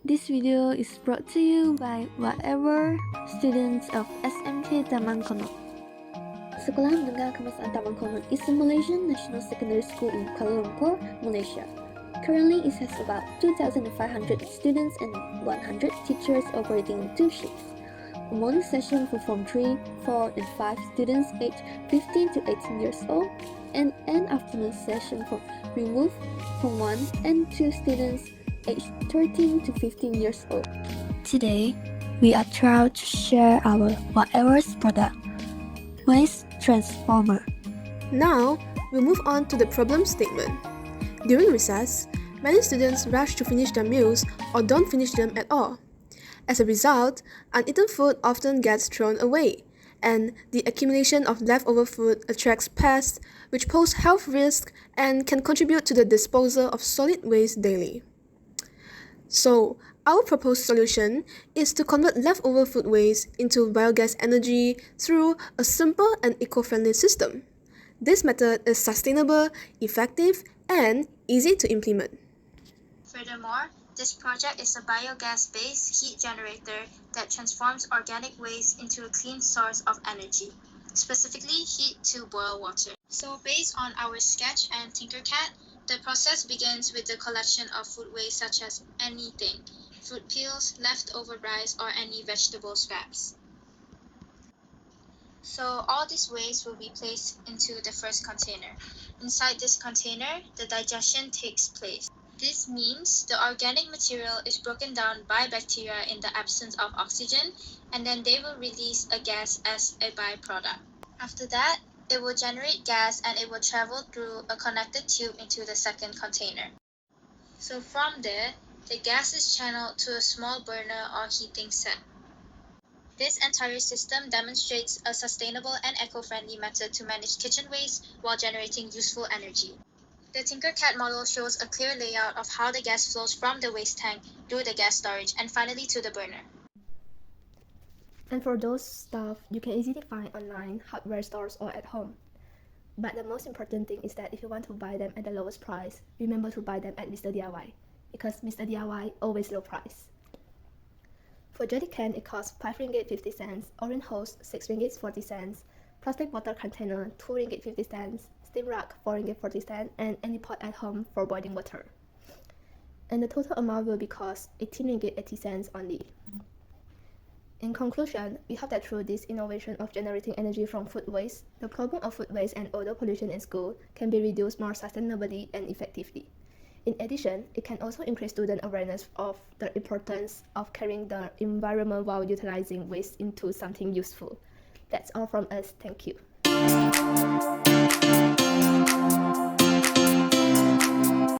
This video is brought to you by WattEver, students of SMK TAMAN CONNAUGHT. Sekolah Menengah Kebangsaan Taman CONNAUGHT is a Malaysian national secondary school in Kuala Lumpur, Malaysia. Currently, it has about 2,500 students and 100 teachers operating in 2 shifts. A morning session for Form 3, 4, and 5 students aged 15 to 18 years old, and an afternoon session for Remove, Form 1 and 2 students aged 13 to 15 years old. Today, we are proud to share our WattEver's product, Waste Transformer. Now, we'll move on to the problem statement. During recess, many students rush to finish their meals or don't finish them at all. As a result, uneaten food often gets thrown away, and the accumulation of leftover food attracts pests, which pose health risks and can contribute to the disposal of solid waste daily. So, our proposed solution is to convert leftover food waste into biogas energy through a simple and eco-friendly system. This method is sustainable, effective, and easy to implement. Furthermore, this project is a biogas-based heat generator that transforms organic waste into a clean source of energy, specifically heat to boil water. So based on our sketch and Tinkercad, the process begins with the collection of food waste such as anything, fruit peels, leftover rice, or any vegetable scraps. So all this waste will be placed into the first container. Inside this container, the digestion takes place. This means the organic material is broken down by bacteria in the absence of oxygen, and then they will release a gas as a byproduct. After that, it will generate gas and it will travel through a connected tube into the second container. So from there, the gas is channeled to a small burner or heating set. This entire system demonstrates a sustainable and eco-friendly method to manage kitchen waste while generating useful energy. The Tinkercad model shows a clear layout of how the gas flows from the waste tank through the gas storage and finally to the burner. And for those stuff you can easily find online, hardware stores, or at home. But the most important thing is that if you want to buy them at the lowest price, remember to buy them at Mr. DIY, because Mr. DIY always low price. For jelly can, it costs 5 ringgit 50 cents, orange hose 6 ringgit 40 cents, plastic bottle container 2 ringgit 50 cents, steam rack 4 ringgit 40 cents, and any pot at home for boiling water. And the total amount will be cost 18 ringgit 80 cents only. In conclusion, we hope that through this innovation of generating energy from food waste, the problem of food waste and odor pollution in school can be reduced more sustainably and effectively. In addition, it can also increase student awareness of the importance of caring the environment while utilizing waste into something useful. That's all from us. Thank you.